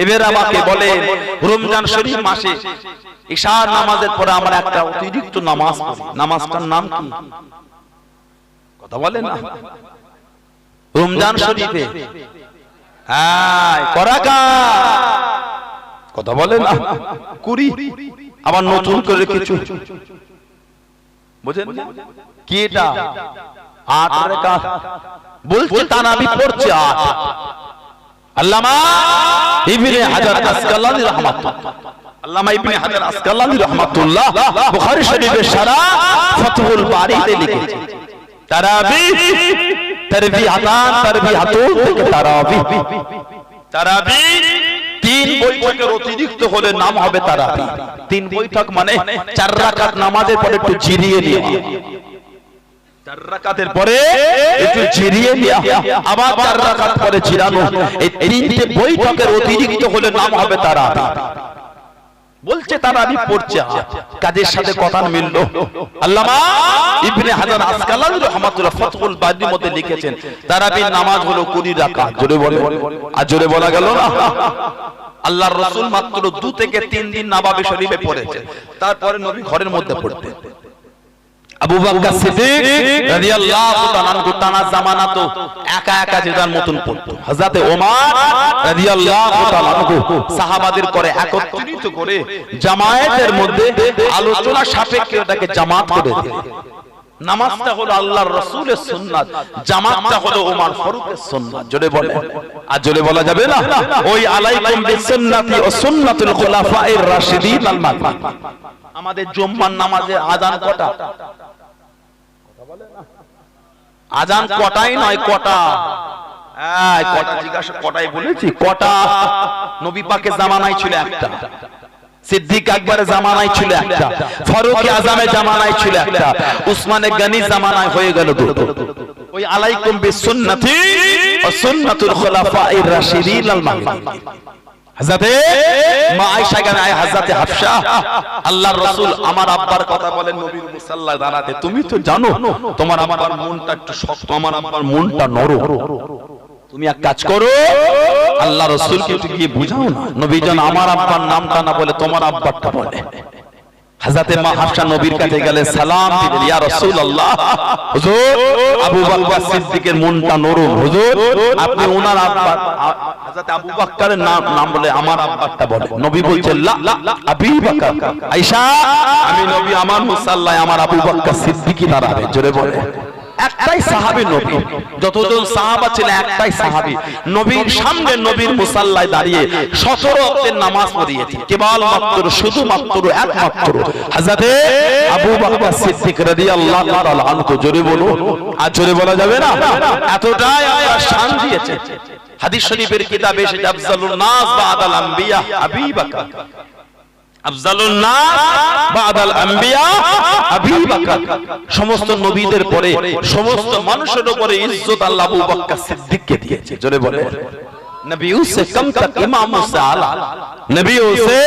এবার আমাকে বলে রমজান শরীফ মাসে ইশার নামাজের পরে আমরা একটা অতিরিক্ত নামাজ পড়ি, নামাজটার নাম কি? কথা বলেন না। রমজান শরীফে হ্যাঁ করাকা, কথা বলেন না, কুরি আবার নতুন করে কিছু বুঝেন কি এটা 8 রাকাত বলছে, তারাবি পড়ছে 8। আল্লামা ইবনে হাজার আসকালানি রাহমাতুল্লাহ, আল্লামা ইবনে হাজার আসকালানি রাহমাতুল্লাহ বুখারী শরীফের শারা ফাতহুল বারীতে লিখেছে তারাবি তারবিয়াতান তারবিয়াতুল থেকে তারাবি। তারাবি 3 বৈঠকের অতিরিক্ত হলে নাম হবে তারাবি। 3 বৈঠক মানে 4 রাকাত নামাজের পরে একটু জিরিয়ে নেওয়া, 4 রাকাতের পরে একটু জিরিয়ে নেওয়া, আবার 4 রাকাত পরে জিরানো, এই 3টে বৈঠকের অতিরিক্ত হলে নাম হবে তারাবি। বলছে তারাবি পড়ছে, কাজের সাথে কথা মিললো। আল্লামা ইবনে হাজার আসকালানি রাহমাতুল্লাহ ফাতহুল বারীর মধ্যে লিখেছেন তারাবির নামাজ হলো 20 রাকাত। জোরে বলে, আর জোরে বলা গেল না। আল্লাহর রাসূল মাত্র 2 থেকে 3 দিন নববী শরীফে পড়েছে, তারপরে নবী ঘরের মধ্যে পড়তেন। আবু বকর সিদ্দিক রাদিয়াল্লাহু তাআলা আনহু টানা জামানা তো একা একা যেদার মতন পড়তো। হযরতে ওমর রাদিয়াল্লাহু তাআলা আনহু সাহাবাদের করে একত্রিত করে জামায়াতের মধ্যে আলোচনা সাপেক্ষে ওটাকে জামাত করে দিলেন। নামাজটা হলো আল্লাহর রাসূলের সুন্নাত, জামাতটা হলো ওমর ফারুকের সুন্নাত। জোরে বলে, আর জোরে বলা যাবে না। ওই আলাইকুম বিসুন্নতি ওয়া সুন্নাতুল খুলাফায়ে রাশিদিন আল মাহদিয়িন। আমাদের জুম্মার নামাজের আযান কটা? আযান কটাই নয়, কটা। এই কটা জিজ্ঞাসা, কটাই বলেছি, কটা। নবী পাকের জামানায় ছিল একটা, সিদ্দিক আকবরের জামানায় ছিল একটা, ফারুক আজমের জামানায় ছিল একটা, উসমানে গনি জামানায় হয়ে গেল দুটো। ওই আলাইকুম বিসুন্নতি ওয়া সুন্নাতুল খুলাফায়ে রাশিদিন আল মাহদিয়িন। হযরতে মা আয়েশা গানে আয় হযরতে হাফসা, আল্লাহর রাসূল আমার আব্বার কথা বলেন নবীর মুসাল্লায় দাঁড়াতে, তুমি তো জানো তোমার আব্বার মনটা একটু শক্ত, আমার আব্বার মনটা নরম, তুমি এক কাজ করো আল্লাহর রাসূলকে একটু গিয়ে বুঝাও না, নবী জান আমার আব্বার নামটা না বলে তোমার আব্বারটা বলে। হযরতে মা হাফসা নবীর কাছে গেলে সালাম দিলেন, ইয়া রাসূলুল্লাহ, হুজুর আবু বকর সিদ্দিকের মনটা নরম, হুজুর আপনি ওনার আব্বা হযরত আবু বকরের নাম বলে আমার আব্বারটা বলে। নবী বলছেন লা আবু বকর, আয়েশা আমি নবী আমার মুসাল্লায় আমার আবু বকর সিদ্দিকই দাঁড়াবে। জোরে বলে, একটাই সাহাবী নবী, যতজন সাহাবা ছিল একটাই সাহাবী, নবীর সামনে নবীর মুসাল্লায় দাঁড়িয়ে 17 ওয়াক্তের নামাজ পড়িয়েছে কেবল মাত্র শুধুমাত্র একমাত্র হযরতে আবু বকর সিদ্দিক রাদিয়াল্লাহু তাআলা আনহু। জোরে বলো, আর জোরে বলা যাবে না। এতটাই আল্লাহ শান দিয়েছে। হাদিস শরীফের কিতাবে এসেছে আফজালুন নাস বাদাল আম্বিয়া আবু বকর, আফজালুন নাস বাদাল আম্বিয়া আবু বকর। সমস্ত নবীদের পরে সমস্ত মানুষের উপরে ইজ্জত আল্লাহ আবু বকর সিদ্দিককে দিয়েছে। জোরে বলে, नबियों से कम तक इमामों से आला, नबियों से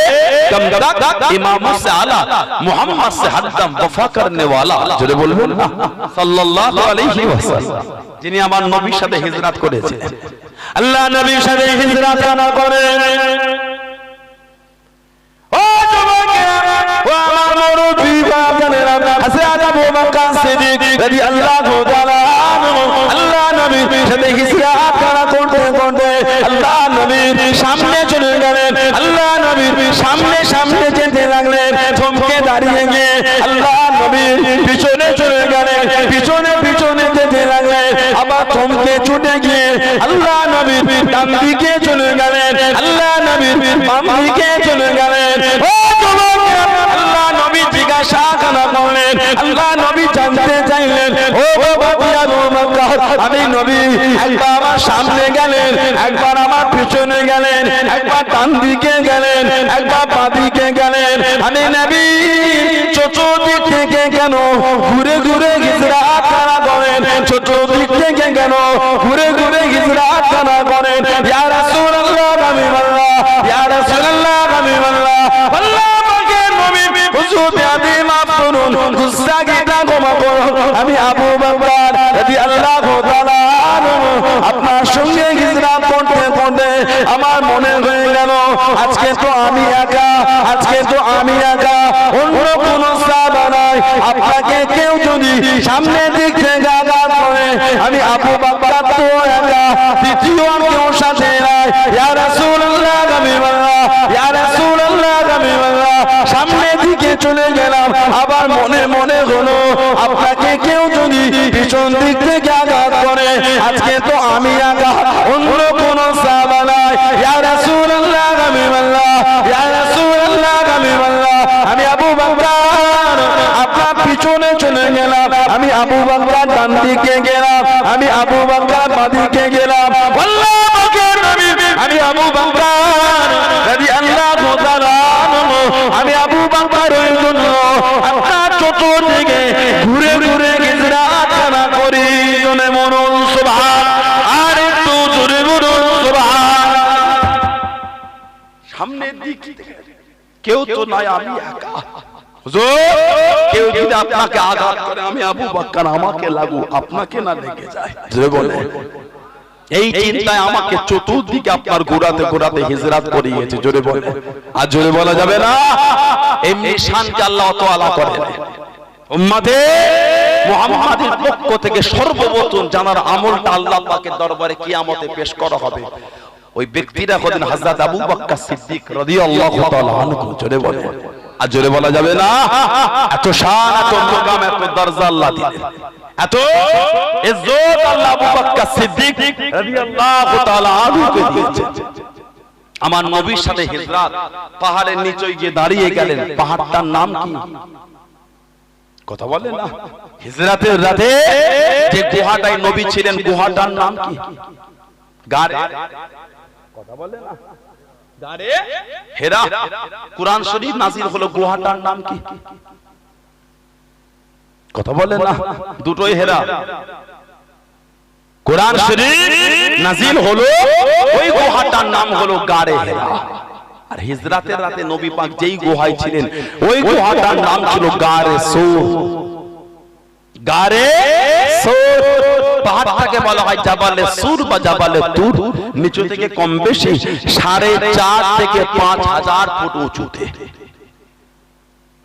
कम तक इमामों से आला, मोहम्मद से हरदम वफा करने वाला। জোরে বলবেন না, সাল্লাল্লাহু আলাইহি ওয়াসাল্লাম, যিনি আমার নবীর সাথে হিজরত করেছেন। আল্লাহ নবীর সাথে হিজরত না করে ও যুবকেরা, ও আমার মুরব্বি বাবারা, হযরত আবু বকর সিদ্দিক রাদিয়াল্লাহু তাআলা আনহু আল্লাহ নবীর সাথে হিজরত করা করতে করতে আল্লাহ নবীর সামনে চলে গেলেন। আল্লাহ নবীর সামনে সামনে যেতে লাগলেন, থমকে দাঁড়িয়ে গিয়ে আল্লাহ নবীর পিছনে চলে গেলেন, পিছনে পিছনে যেতে লাগলেন, আবার থমকে ছুটে গিয়ে আল্লাহ নবীর ডান দিকে চলে গেলেন, আল্লাহ নবীর বাম দিকে চলে গেলেন। ও যুবকেরা, আল্লাহ নবী জিজ্ঞাসা করলেন, আল্লাহ নবী জানতে চাইলেন, ও বাবা আবু বকর, আমি নবী একবার আমার সামনে গেলেন, একবার আমার পিছনে গেলেন, একবার ডান দিকে গেলেন, একবার বাঁ দিকে গেলেন, আমি নবী চতুর্দিক থেকে কেন ঘুরে ঘুরে হিজরত করা করেন, চতুর্দিক থেকে কেন ঘুরে ঘুরে হিজরত করা করেন? ইয়া রাসূলুল্লাহ হাবিবাল্লাহ, ইয়া রাসূলুল্লাহ হাবিবাল্লাহ, আল্লাহ পাকের নবী হুজুর আদি মাফ করুন, গুস্তাখিটা ক্ষমা করুন, আমি আবু বকর রাদিয়াল্লাহু তাআলা আপনার সঙ্গে হিজরত করতে করতে আমার মনে হয়ে গেল, আজকে তো আমি একা, আজকে তো আমি একা, অন্য কোন সাহাবা নাই। আপনাকে কেউ যদি সামনে দিক থেকে আঘাত করে, আমি আবু বকর তো একা, দ্বিতীয় কেউ সাথে নাই। ইয়া রাসূলুল্লাহ হাবিবাল্লাহ, ইয়া রাসূলুল্লাহ হাবিবাল্লাহ, সামনে দিকে চলে গেলাম, আবার মনে মনে হলো আপনাকে কেউ যদি পিছন দিক থেকে আঘাত করে, আজকে তো আমি একা, অন্য কোন সাহাবা নাই। ইয়া রাসূলুল্লাহ হাবিবাল্লাহ, ইয়া রাসূলুল্লাহ হাবিবাল্লাহ, আমি আবু বকর আপনার পিছনে চলে গেলাম, আমি আবু বকর ডান দিকে গেলাম, আমি আবু বকর বাঁ দিকে গেলাম। আল্লাহু আকবার, আমি আবু বকর রাদিয়াল্লাহু তাআলা আনহু, আমি আবু বকর ওই জন্য আপনার চতুর্দিকে ঘুরে ঘুরে হিজরাত করি। জনে মরুন সুবহান, আর একটু জোরে বলুন সুবহান। সামনের দিক কেউ তো নাই, আমি একা। হুজুর, কেউ যদি আপনাকে আঘাত করে, আমি আবু বকর, আমাকে লাগু, আপনাকে না লেগে যায়। জোরে বলে, এই চিন্তায় আমাকে চতুর্দিকে আপনার ঘোরাতে ঘোরাতে হিজরাত করিয়েছে। জোরে বলে, আর জোরে বলা যাবে না। এমনি শানকে আল্লাহ তাআলা করেন। উম্মতে মুহাম্মাদের পক্ষ থেকে সর্বপ্রথম জানার আমলটা আল্লাহ পাকের দরবারে কিয়ামতে পেশ করা হবে। ওই ব্যক্তিরা হলেন হযরত আবু বকর সিদ্দিক রাদিয়াল্লাহু তাআলা আনহু। জোরে বলে, আর জোরে বলা যাবে না। এত শান, এত মাকাম, এত দরজা আল্লাহ দিলেন, এত ইজ্জত আল্লাহ আবু বকর সিদ্দিক রাদিয়াল্লাহু তাআলা আনহুকে দিয়েছেন। আমার নবীর সাথে হিজরাত, পাহাড়ের নিচে গিয়ে দাঁড়িয়ে গেলেন। পাহাড়টার নাম কি? কথা বলেন না। হিজরাতের রাতে যে গুহাটায় নবী ছিলেন, গুহাটার নাম কি? গারে। কথা বলেন না। গারে হেরা। কুরআন শরীফ নাযিল হলো, গুহাটার নাম কি? কথা বলেন না। দুটোই হেরা। কুরআন শরীফ নাযিল হলো, ওই গুহাটার নাম হলো গারে হেরা। আর হিজরাতের রাতে নবী পাক যেই গুহায় ছিলেন, ওই গুহাটার নাম ছিল গারে সৌর। গারে সৌর। পাহাড়টাকে বলা হয় জাবালে সুর বা জাবালে তুর। নিচু থেকে কম বেশি 4.5 থেকে 5,000 ফুট উঁচুতে।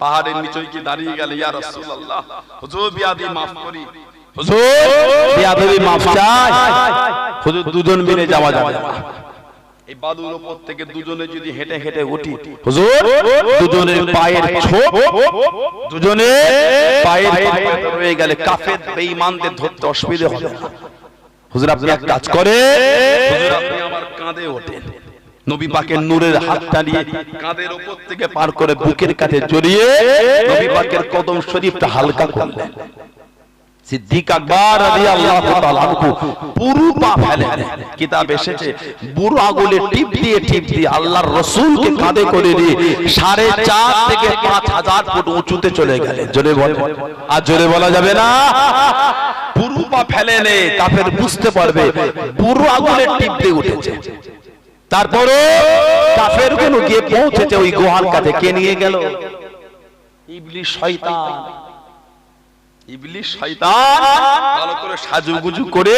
পাহাড়ের নিচে কি দাঁড়িয়ে গেল, ইয়া রাসূলুল্লাহ, হুজুর বিয়াদি maaf করি, হুজুর বিয়াদি maaf চাই, হুজুর দুজন মিলে যাওয়া যাবে না। এই বাদুর উপর থেকে দুজনে যদি হেঁটে হেঁটে উঠি, হুজুর দুজনের পায়ের ছোপ, দুজনের পায়ের রয়ে গেলে কাফের বেঈমানদের ধরতে অসুবিধা হবে না। হুজুর আপনি এক কাজ করে, হুজুর আপনি আমার কাঁধে ওঠেন। নবী পাকের নূরের হাতটা নিয়ে কাঁধের উপর থেকে পার করে বুকের কাছে জড়িয়ে নবী পাকের কদম শরীফটা হালকা করলেন। সিদ্দিক আকবর রাদিয়াল্লাহু তাআলা আনহু পুরো পা ফেলেন। কিতাব এসেছে বুড়ো আঙুলে টিপ দিয়ে আল্লাহর রাসূলকে কাঁধে করে নিয়ে 4.5 থেকে 5,000 ফুট উঁচুতে চলে গেলেন। জোরে বলে, আর জোরে বলা যাবে না। পুরো পা ফেলেনে কাফের বুঝতে পারবে বুড়ো আঙুলে টিপ দিয়ে উঠেছে। তারপরে কাফের গুলো গিয়ে পৌঁছেছে ওই গুহার কাছে। কে নিয়ে গেল? ইবলিস শয়তান। ইবলিস শয়তান ভালো করে সাজুগুজু করে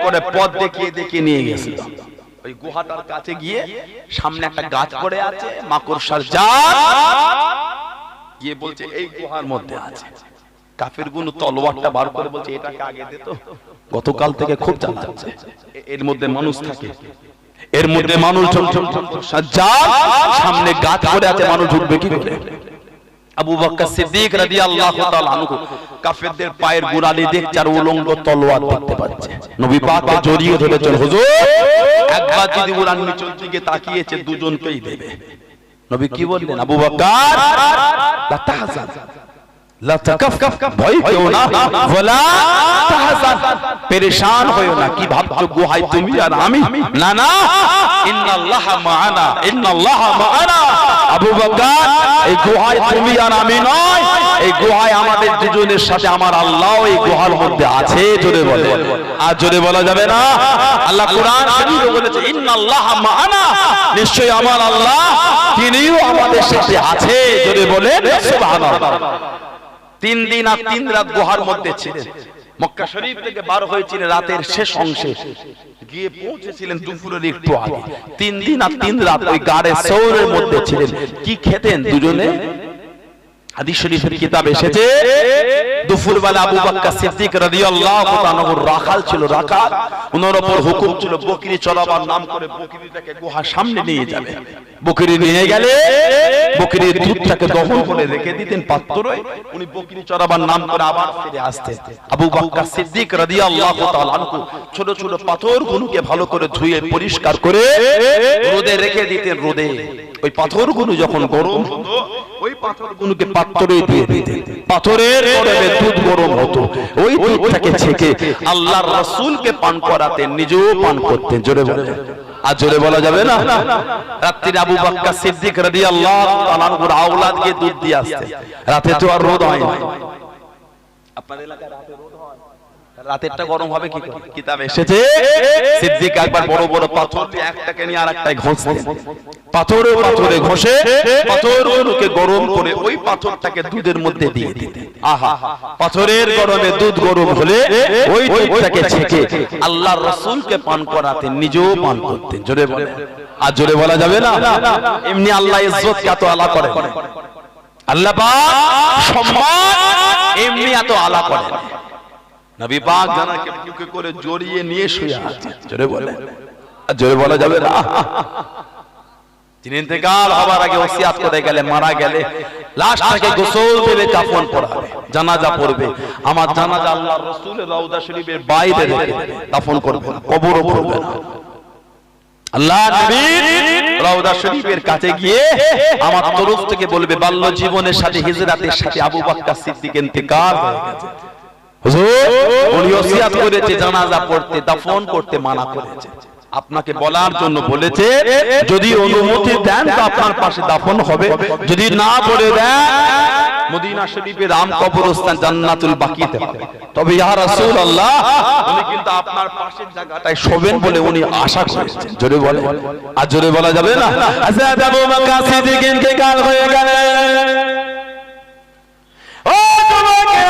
ওদের পথ দেখিয়ে নিয়ে গেছিল। ওই গুহাটার কাছে গিয়ে সামনে একটা গাছ পড়ে আছে, মাকড়সার জাল, গিয়ে বলছে এই গুহার মধ্যে আছে। কাফের গুলো তলোয়ারটা বার করে বলছে এটাকে আগে দে তো, গতকাল থেকে খুব চালাচ্ছে, এর মধ্যে মানুষ থাকে, এর মধ্যে মানুষ জাল, সামনে গাছ পড়ে আছে, মানুষ ঢুকবে কি করে? আবু বকর সিদ্দিক রাদিয়াল্লাহু তাআলা আনহু কাফেরদের পায়ের গোড়ালি দেখছে আর উলঙ্গ তলোয়ার দেখতে পাচ্ছে। নবী পাককে জড়িয়ে ধরেছেন, হুজুর একবার যদি ওরান নিচের দিকে তাকিয়েছে দুজনকেই দেবে। নবী কি বললেন? আবু বকর লা তাহজান লা তাকাফ, ভয় পেও না, ওয়ালা তাহজান, পেরেশান হয়ো না। কি ভাবছো গুহায় তুমি আর আমি? না না, ইন্নাল্লাহা মাআনা, ইন্নাল্লাহা মাআনা। আবু বকর এই গুহায় তুমি আর আমি নয়, এই গুহায় আমাদের দুজনের সাথে আমার আল্লাহ এই গুহার মধ্যে আছে। জোরে বলে, আর জোরে বলা যাবে না। আল্লাহ কোরআন শরীফে বলেছে ইন্নাল্লাহা মাআনা, নিশ্চয়ই আমার আল্লাহ তিনিও আমাদের সাথে আছে। জোরে বলে সুবহানাল্লাহ। 3 দিন আর 3 রাত গুহার মধ্যে ছিলেন। মক্কা শরীফ থেকে বার হয়েছিলেন রাতের শেষ অংশে, গিয়ে পৌঁছেছিলেন দুপুরের একটু আগে। 3 দিন আর 3 রাত ওই গাড়ে সৌরের মধ্যে ছিলেন। কি খেতেন দুজনে? হাদিস শরীফের কিতাব এসেছে দুপুরবেলা আবু বকর সিদ্দিক রাদিয়াল্লাহু তাআলা রাখাল ছিল, রাখাল ওনার উপর হুকুম ছিল বকরি চড়াবার নাম করে বকরিটাকে গুহার সামনে নিয়ে যাবে। বকরি নিয়ে গেলে বকরির দুধটাকে দহন করে রেখে দিতেন পাত্রে, উনি বকরি চড়াবার নাম করে আবার ফিরে আসতেন। আবু বকর সিদ্দিক রাদিয়াল্লাহু তাআলা আনহু ছোট ছোট পাথরগুলোকে ভালো করে ধুয়ে পরিষ্কার করে রোদে রেখে দিতেন। রোদে ওই পাথরগুলো যখন গরম হতো ওই পাথরগুলোকে পাত্রে দিয়ে দিতেন। পাথরের গরমে দুধ গরম হতো, ওই দুধটাকে ছেঁকে আল্লাহর রাসূলকে পান করাতেন, নিজেও পান করতেন। জোরে বলে, আর জোরে বলা যাবে না? রাত্রিরে আবু বকর সিদ্দিক রাদিয়াল্লাহু তাআলা আনহুর আওলাদকে দুধ দিয়ে আসতেন। রাতে তো আর রোদ হয় না। আপনাদের এলাকায় রাতে রোদ হয়? রাতেরটা গরম হবে কি করে? কিতাবে এসেছে সিদ্দিক একবার বড় বড় পাথর একটাকে নিয়ে আরেকটায় ঘষতেন। পাথরে পাথরে ঘষে পাথরগুলোকে গরম করে ওই পাথরটাকে দুধের মধ্যে দিয়ে দিতেন। আহা, পাথরের গরমে দুধ গরম হলে ওই দুধটাকে ছেঁকে আল্লাহর রাসূলকে পান করাতেন, নিজেও পান করতেন। জোরে বলে, আর জোরে বলা যাবে না? এমনি আল্লাহ ইজ্জত এত আলা করে, আল্লাহ পাক সম্মান এমনি এত আলা করে। নবী পাক জানাকে বুকে করে জড়িয়ে নিয়ে শুয়ে আছেন। জোরে বলে, আর জোরে বলা যাবে না? তিনি ইন্তেকাল হওয়ার আগে ওসিয়াত করে গেলে, মারা গেলে লাশটাকে গোসল দেবে, কাফন পরাবে, জানাজা পড়বে। আমার জানাজা আল্লাহর রাসূলের রওজা শরীফের বাইরে রেখে দাফন করবে, কবরও করবে না। আল্লাহ নবীর রওজা শরীফের কাছে গিয়ে আমার তরফ থেকে বলবে, বাল্য জীবনের সাথে হিজরাতের সাথে আবু বকর সিদ্দিক ইন্তেকাল হয়ে গেছে। হুজুর উনি ওসিয়াত করেছে জানাজা পড়তে, দাফন করতে মানা করেছে। আপনাকে বলার জন্য বলেছে যদি অনুমতি দেন তো আপনার পাশে দাফন হবে, যদি না বলে দেন মদিনা শরীফের আম কবরস্থান জান্নাতুল বাকিতে হবে। তবে ইয়া রাসূলুল্লাহ উনি কিন্তু আপনার পাশের জায়গাটায় শোবেন বলে উনি আশা করেছেন। জোরে বলে, আর জোরে বলা যাবে না? হযরত আবু বকর সিদ্দিক ইন্তেকাল হয়ে গেলেন। ও তোমাকে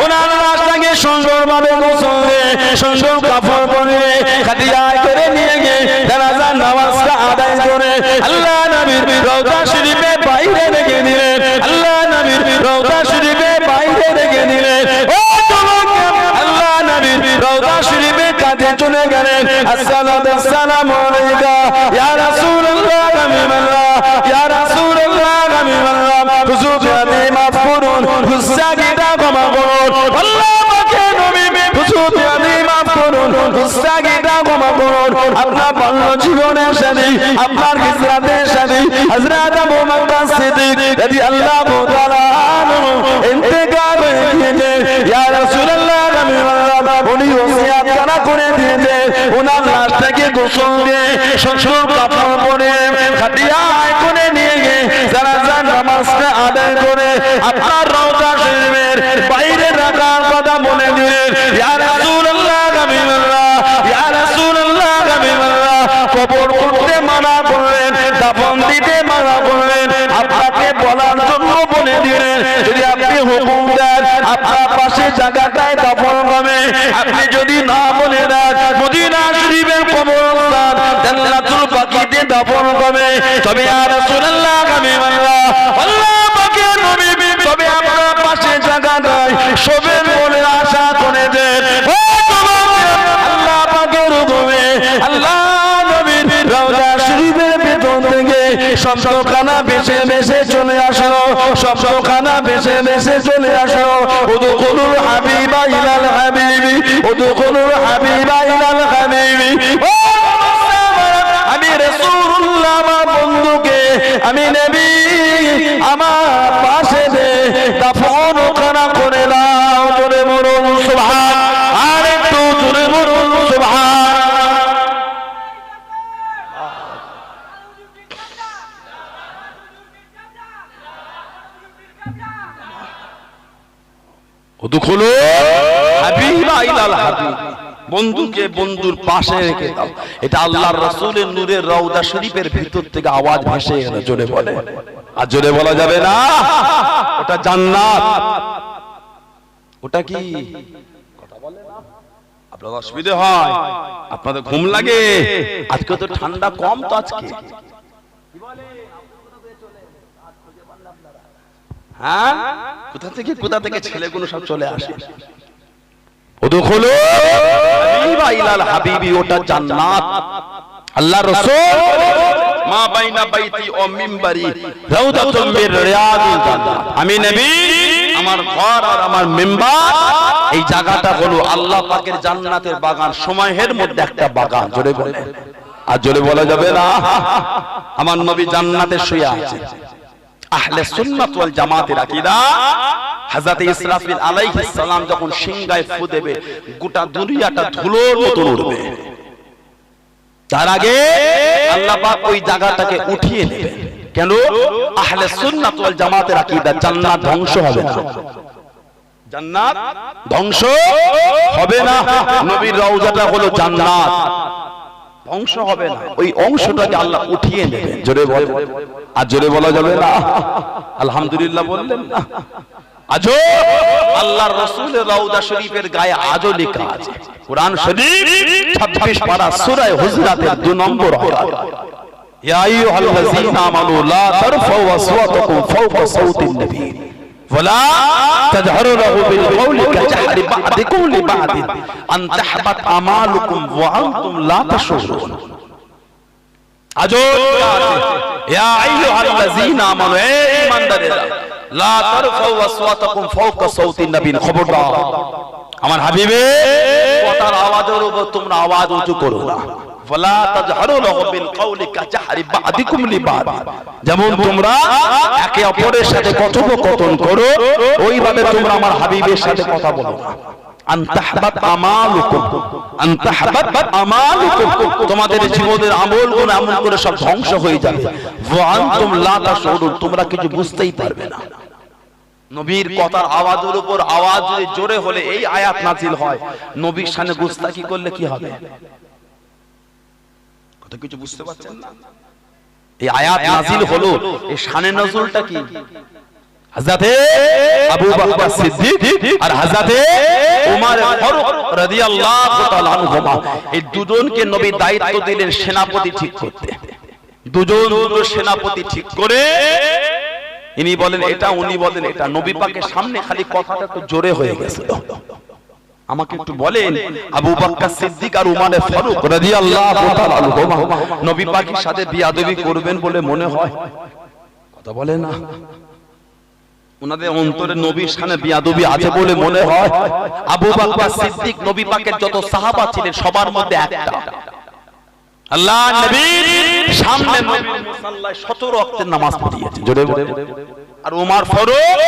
ওনার লাশটাকে সুন্দরভাবে গোসল দিয়ে সুন্দর কাপড় পরে খাদিজায় করে নিয়ে গিয়ে জানাজার নামাজটা আদায় করে আল্লাহ নবীর রওজা শরীফে বাইরে রেখে দিলেন। আল্লাহ নবীর রওজা শরীফে বাইরে রেখে দিলেন। ও তোমাকে আল্লাহ নবীর রওজা শরীফে কাছে চলে গেলেন। আসসালাতু আসসালামু আলাইকা ইয়া রাসূলুল্লাহ হাবিবাল্লাহ, ইয়া রাসূলুল্লাহ হাবিবাল্লাহ, হুজুর আপনি মাফ করুন, গুস্তাখিটা ক্ষমা করুন। আল্লাহ পাকে নবী হুজুর আপনি মাফ করুন, গুস্তাখিটা ক্ষমা করুন। আপনার বাল্য জীবনের সাথে আপনার হিজরাতের সাথে হযরত আবু বকর সিদ্দিক রাদিয়াল্লাহু তাআলা আনহু ইন্তেকাল হয়ে গিয়েছে। ইয়া রাসূলুল্লাহ হাবিবাল্লাহ উনি ওসিয়াত করে দিয়েছেন ওনার লাশটাকে গোসল দিয়ে সুন্দর কাপড় পরে খাদিজায় করে নিয়ে গিয়ে জানাজার নামাজটা আদায় করে আপনার রওজা শরীফের বাইরে রাখার কথা বলে দিলেন। ইয়া রাসূলুল্লাহ হাবিবাল্লাহ, ইয়া রাসূলুল্লাহ হাবিবাল্লাহ কবর করতে মানা করলেন, দাফন দিতে মানা করলেন। আপনাকে বলার জন্য বলে দিলেন যদি আপনি হুকুম দেন আপনার পাশে জায়গাটায় দাফন হবে, আপনি যদি না বলে দেন মদিনা শরীফের কবরস্থান জান্নাতুল বাকিতে দাফন হবে, তবে ইয়া রাসূলুল্লাহ হাবিবাল্লাহ আল্লাহ পাকের নবী তবে আপনার পাশে জায়গা নাই শোবেন বলে আশা করে দেন। ও তোমাকে আল্লাহ পাকের হুকুমে আল্লাহ নবীর রওজা শরীফের ভেতর থেকে শব্দখানা বেশে বেশে চলে আসলো, শব্দখানা বেশে বেশে চলে আসলো। উদখুলুল হাবিবা ইলাল হাবিবি, উদখুলুল হাবিবা ইলাল হাবিবি। ও আমি রাসূলুল্লাহ আমার বন্ধুকে আমি নবী আমার পাশে দে দাফন ওখানা করে দাও। জোরে বলুন সুবহান, আর একটু জোরে বলুন সুবহান। উদখুলু হাবিবা ইলাল হাবিব, বন্ধুকে বন্ধুর পাশে রেখে দাও। এটা আল্লাহর রাসূলের নূরের রওজা শরীফের ভিতর থেকে আওয়াজ ভেসে এলো। জোরে বলে, আর জোরে বলা যাবে না? ওটা জান্নাত। ওটা কি কথা বলে? অসুবিধে হয়, আপনাদের ঘুম লাগে। আজকে তো ঠান্ডা কম, তো আজকে হ্যাঁ কোথা থেকে ছেলেগুলো সব চলে আসে। ওটা জান্নাত। আল্লাহ রাসূল মা বাইনা বাইতি ও মিম্বারি রাউদাতুম মির রিয়াদিল জান্নাত, আমি নবী আমার ঘর আর আমার মিম্বার এই জায়গাটা হলো আল্লাহ পাকের জান্নাতের বাগান, সময়ের মধ্যে একটা বাগান। জোরে বলে, আর জোরে বলা যাবে না। আমার নবী জান্নাতে শুয়ে আছে। আহলে সুন্নাত ওয়াল জামাতের আকীদা, হযরত ইসরাফিল আলাইহিস সালাম যখন সিংহায় ফু দেবে গোটা দুনিয়াটা ধুলোর মতো উড়বে। তার আগে আল্লাহ পাক ওই জায়গাটাকে উঠিয়ে নেবে। কেন? আহলে সুন্নাত ওয়াল জামাতের আকীদা জান্নাত ধ্বংস হবে না, জান্নাত ধ্বংস হবে না। নবীর রওজাটা হলো জান্নাত, ধ্বংস হবে না। ওই অংশটাকে আল্লাহ উঠিয়ে নেবে। জোরে বল, আর জোরে বলা যাবে না। আলহামদুলিল্লাহ বললেন না? আজও আল্লাহর রাসূলের রওজা শরীফের গায়ে আজও লেখা আছে, কুরআন শরীফ 26 পারা সূরা হুজরাতের 2 নম্বর আয়াত, ইয়া আইয়ুহাল্লাযীনা আমানু লা তারফাউ আসওয়াতাকুম ফাওকা সাওতিন নবী ওয়ালা তাজহারু লাহু বিল কওলি কাজহরি বা'দিকুম লিবা'দিন আন তাহবাত আমালুকুম ওয়া আনতুম লা তাশউরুন। আজও ইয়া আইয়ুহাল্লাযীনা আমানু, হে ঈমানদারেরা, লা তারফাউ আসওয়াতাকুম ফাওকা সাওতিন নবী, খবরদার আমার হাবিবের কথার আওয়াজের উপর তোমরা আওয়াজ উঁচু করো না। ওয়ালা তাজহারু লাহু বিল কওলি কাজহরি বা'দিকুম লিবা'দিন, যেমন তোমরা একে অপরের সাথে কথোপকথন করো ওইভাবে তোমরা আমার হাবিবের সাথে কথা বলো না। আন তাহবাত আমালুকুম, আন তাহবাত আমালুকুম, তোমাদের জীবনের আমলগুলো এমন করে সব ধ্বংস হয়ে যাবে। ওয়া আনতুম লা তাশউরুন, তোমরা কিছু বুঝতেই পারবে না। নবীর কথার আওয়াজের উপর আওয়াজ যদি জোরে হলে এই আয়াত নাজিল হয়, নবীর শানে গুস্তাখি করলে কি হবে? কথা কিছু বুঝতে পারছেন না? এই আয়াত নাজিল হলো, এই শানে নজুলটা কি? হযরতে আবু বকর সিদ্দিক আর হযরতে ওমর ফারুক রাদিয়াল্লাহু তাআলা আনহুমা, এই দুজনকে নবী দায়িত্ব দিলেন সেনাপতি ঠিক করতে। দুজন সেনাপতি ঠিক করে ইনি বলেন এটা, উনি বলেন এটা। নবী পাকের সামনে খালি কথাটা একটু জোরে হয়ে গেছিল। আমাকে একটু বলেন, আবু বকর সিদ্দিক আর উমর ফারুক রাদিয়াল্লাহু তাআলা আনহুমা নবী পাকের সাথে বিয়াদবি করবেন বলে মনে হয়? কথা বলে না। ওনাদের অন্তরে নবীর সামনে বিয়াদবি আছে বলে মনে হয়? আবু বকর সিদ্দিক নবী পাকের যত সাহাবা ছিলেন সবার মধ্যে একটা। আল্লাহ নবীর সামনে নবীর মুসাল্লায় 17 ওয়াক্তের নামাজ পড়িয়েছে। জোরে বলে। আর ওমর ফারুক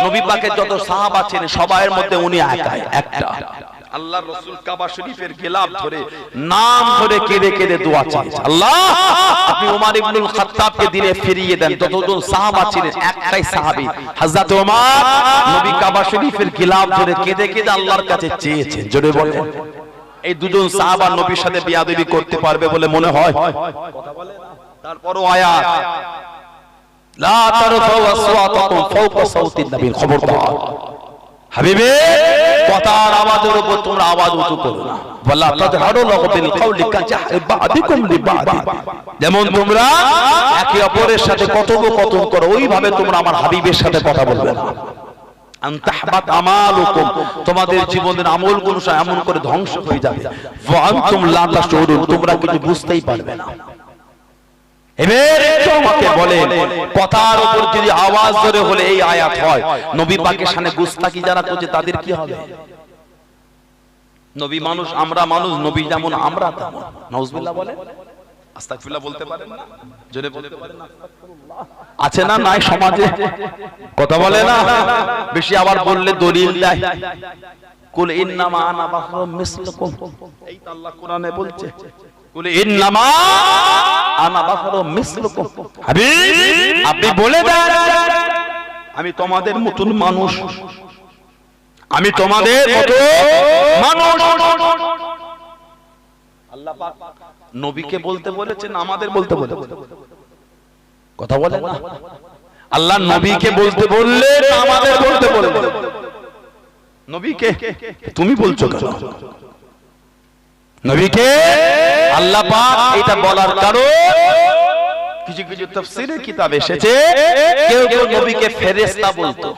নবী পাকের যত সাহাবা ছিলেন সবার মধ্যে উনি একাই একটা। আল্লাহর রাসূল কাবা শরীফের গিলাফ ধরে নাম ধরে কেঁদে কেঁদে দোয়া চেয়েছে, আল্লাহ আপনি ওমর ইবনুল খাত্তাবকে দিলে ফিরিয়ে দেন। যতজন সাহাবা ছিলেন একটাই সাহাবী হযরত ওমর, নবী কাবা শরীফের গিলাফ ধরে কেঁদে কেঁদে আল্লাহর কাছে চেয়েছেন। জোরে বলেন। এই দুজন সাহাবা নবীর সাথে বিয়াদবি করতে পারবে বলে মনে হয়? কথা বলে না। তারপরও আয়াত, লা তারফাউ আসওয়াতাকুম ফাওকা সাওতিন নবী, খবরদার হাবিবে কথার আওয়াজের উপর তোমরা আওয়াজ উঁচু করো না। ওয়ালা তাজহারু লাহু বিল কওলি কাজহরি বা'দিকুম লিবা'দিন, যেমন তোমরা একে অপরের সাথে কথোপকথন করো ওইভাবে তোমরা আমার হাবিবের সাথে কথা বলবে না। আন তাহবাত আমালুকুম, তোমাদের জীবনের আমলগুলো এমন করে ধ্বংস হয়ে যাবে। ওয়া আনতুম লা তাশউরুন, তোমরা কিছু বুঝতেই পারবে না। এবার একটু আমাকে বলেন, কথার উপর যদি আওয়াজ ধরে হলে এই আয়াত হয়, নবী পাকের সামনে গুস্তাখি যারা করছে তাদের কি হবে? নবী মানুষ, আমরা মানুষ, নবী যেমন আমরা তেমন। নাউজুবিল্লাহ বলেন, আস্তাগফিরুল্লাহ বলতে পারেন না? জোরে বলতে পারেন না? আছে না নাই সমাজে? কথা বলে না। বেশি আবার বললে দলিল দেয়, কুল ইন্নামা আনা বাশারুম মিসলুকুম, এই তো আল্লাহ কোরআনে বলছে, কুল ইন্নামা আনা বাশারুম মিসলুকুম। হাবিব আপনি বলে দেন আমি তোমাদের মতন মানুষ, আমি তোমাদের মতো মানুষ। আল্লাহ পাক নবীকে বলতে বলেছেন, আমাদের বলতে বলেছেন? কথা বলেন না। আল্লাহ নবীকে বলতে বললেন, আমাদের বলতে বললেন? নবীকে তুমি বলছো কেন? নবীকে আল্লাহ পাক এটা বলার কারণ কিছু কিছু তাফসীরের কিতাব এসেছে কেউ কেউ নবীকে ফেরেশতা বলতো,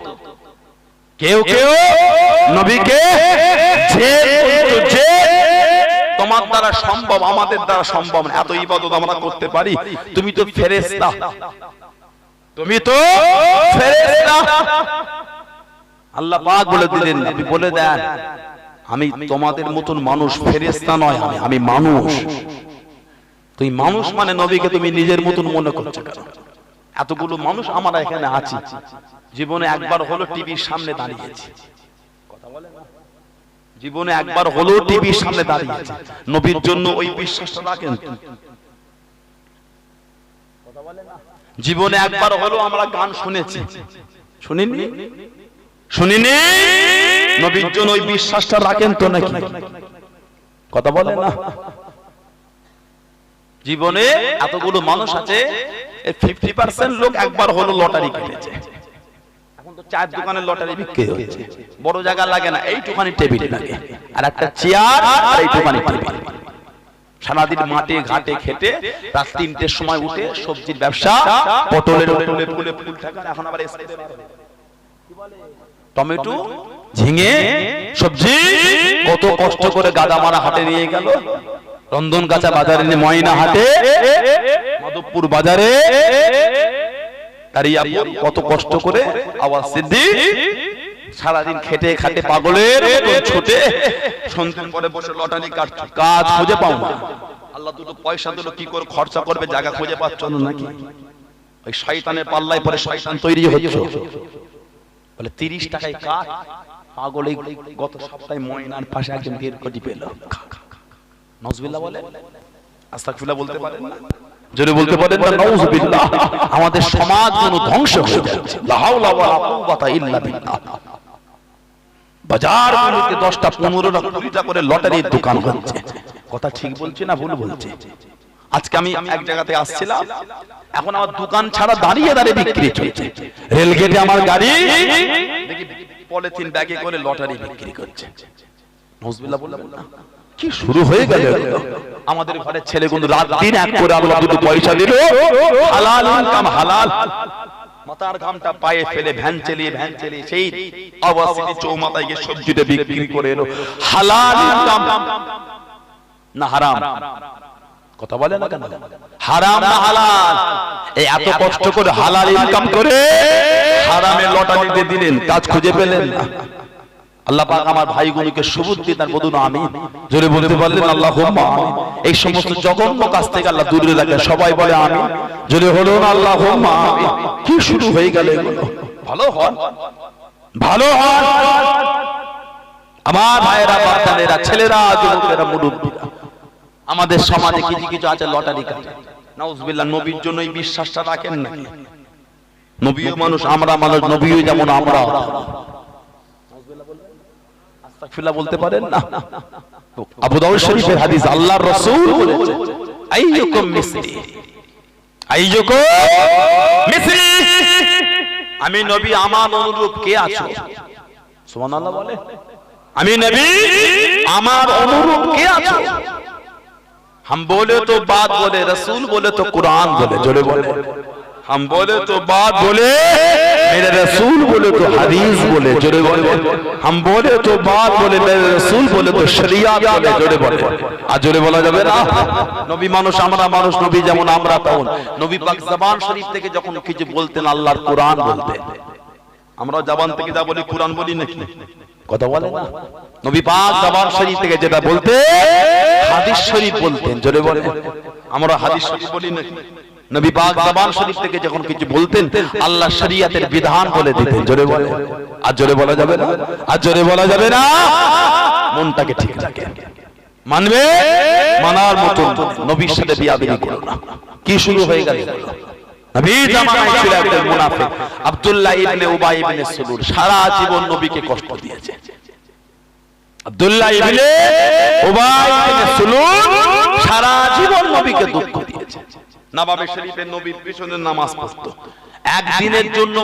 কেউ কেউ নবীকে যে তোমার দ্বারা সম্ভব আমাদের দ্বারা সম্ভব না, এত ইবাদত আমরা করতে পারি, তুমি তো ফেরেশতা, তুমি তো ফেরেশতা। আল্লাহ পাক বলে দিলেন, নবী বলে দেন আমি তোমাদের মতন মানুষ, ফেরেশতা নয়, আমি মানুষ। তুই মানুষ মানে নবীকে তুমি নিজের মতন মনে করছো কেন? এতগুলো মানুষ আমরা এখানে আছি, জীবনে একবার হলো টিভির সামনে দাঁড়িয়েছি, কথা বলে না, জীবনে একবার হলো টিভির সামনে দাঁড়িয়েছি, নবীর জন্য ওই বিশ্বাসটা রাখেন? কথা বলে না। জীবনে একবার হলো আমরা গান শুনেছি, শুনিনি? শুনিনি? নবীর জন্য ওই বিশ্বাসটা রাখেন তো নাকি? কথা বলে না। জীবনে এতগুলো মানুষ আছে, 50% লোক একবার হলো লটারি কেটেছে। এখন তো চার দোকানে লটারি বিক্রি হচ্ছে, বড় জায়গা লাগে না, এইটুখানি টেবিল লাগে, আর একটা চেয়ার আর এইটুখানি টেবিল। সারাদিন মাঠে ঘাটে খেটে রাত 3টের সময় উঠে সবজির ব্যবসা, পটলের ফুলে ফুল থাকা, এখন আবার টমেটো ঝিঙে সবজি কত কষ্ট করে গাদামারা হাটে নিয়ে গেল, রন্ধনগাছা বাজারে নিয়ে, ময়না হাটে, মাধবপুর বাজারে, কত কষ্ট করে আওয়াজ সিদ্দিক সারাদিন খেটে খাটে পাগলের ছুটে সন্তান পরে বসে লটারি কাটছে, কাজ খুঁজে পাও না। আল্লাহ দুটো পয়সা দিল, কি করে খরচা করবে জায়গা খুঁজে পাচ্ছ না নাকি? ওই শয়তানের পাল্লায় পরে শয়তান তৈরি হচ্ছে, বলে 30 টাকায় কাট। পাগল গত সপ্তাহে ময়নার পাশে একজন 1.5 কোটি পেল। নাউজুবিল্লাহ বলে, আস্তাগফিরুল্লাহ বলতে পারেন না? জোরে বলতে পারেন না নাউজুবিল্লাহ? আমাদের সমাজ যেন ধ্বংস হয়ে যাচ্ছে। লা হাওলা ওয়ালা কুওয়াতা ইল্লা বিল্লাহ। বাজারগুলোতে 10টা 15টা 20টা করে লটারির দোকান হচ্ছে। কথা ঠিক বলছি না ভুল বলছি? আজকে আমি এক জায়গাতে আসছিলাম, এখন আমার দোকান ছাড়া দাঁড়িয়ে দাঁড়িয়ে বিক্রি চলছে। রেলগেটে আমার গাড়ি দেখি পলিথিন ব্যাগে করে লটারি বিক্রি করছে। নাউজুবিল্লাহ বললাম না? কি শুরু হয়ে গেল? আমাদের ঘরের ছেলেগুলো রাত দিন এক করে আল্লাহ দুটো পয়সা দিল, হালাল ইনকাম, হালাল। মাথার ঘামটা পায়ে ফেলে ভ্যান চালিয়ে সেই আবাসিনী চৌমাথায় গিয়ে সবজিটা বিক্রি করে এলো। হালাল ইনকাম না হারাম? কথা বলে না কেন? হারাম না হালাল? এই এত কষ্ট করে হালাল ইনকাম করে হারামে লটারিতে দিলেন, কাজ খুঁজে পেলেন না। আল্লাহ পাক আমার ভাইগুলোকে সুবুদ্ধি দান, বলুন আমিন। জোরে বলতে পারলেন আল্লাহুম্মা আমিন। এই সমস্ত জঘন্য কাজ থেকে আল্লাহ দূরে রাখেন, সবাই বলে আমিন। জোরে বলুন আল্লাহুম্মা আমিন। কি শুরু হয়ে গেল এগুলো? ভালো হন, ভালো হন আমার ভাইয়েরা, বাচ্চারা, ছেলেরা, যুবকেরা, মুরব্বীরা। আমাদের সমাজে কিছু কিছু আছে লটারি কাটে। নাউজুবিল্লাহ। নবীর জন্য এই বিশ্বাসটা রাখেন নাকি? নবীও মানুষ, আমরা মানুষ, নবীও যেমন আমরা। আস্তাগফিরুল্লাহ বলতে পারেন না? আবু দাউদ শরীফের হাদিস, আল্লাহর রাসূল বলেছেন আইয়ুকুম মিসলি, আইয়ুকুম মিসলি, আমি নবী, আমার অনুরূপ কে আছো? সুবহানাল্লাহ বলে। আমি নবী, আমার অনুরূপ কে আছো? हम बोले तो बात बोले, रसूल बोले तो कुरान बोले। जोरे बोले, हम बोले तो बात बोले, मेरे रसूल बोले तो हदीस बोले। जोरे बोले, हम बोले तो बात बोले, मेरे रसूल बोले तो शरीयत बोले। जोरे बोले, आज जोरे बोला যাবে না? নবী মানুষ, আমরা মানুষ, নবী যেমন আমরা তেমন। নবী পাক জবান শরীফ থেকে যখন কিছু বলতেন আল্লাহর কোরআন বলতেন, আমরা জবান থেকে যা বলি কোরআন বলি নাকি? কথা বলে না? নবী পাক জবান শরীফ থেকে যেটা বলতে হাদিস শরীফ বলতেন। জোরে বলে, আমরা হাদিস শরীফ বলি নাকি? নবী পাক জবান শরীফ থেকে যখন কিছু বলতেন আল্লাহ শরীয়তের বিধান বলে দিতেন। জোরে বলে, আর জোরে বলা যাবে না? আর জোরে বলা যাবে না? মনটাকে ঠিক রাখে, মানবে, মানার মতো নবীর সাথে বিয়াদবি করো না। কি শুরু হয়ে গেল? নবী জামানায় ছিল একজন মুনাফিক, আব্দুল্লাহ ইবনে উবাই ইবনে সুলুল, সারা জীবন নবীকে কষ্ট দিয়েছে। আব্দুল্লাহ ইবনে উবাই ইবনে সুলুল সারা জীবন নবীকে দুঃখ দিয়েছে। নববী শরীফে নবীর পিছনে নামাজ পড়তো, একদিনের জন্য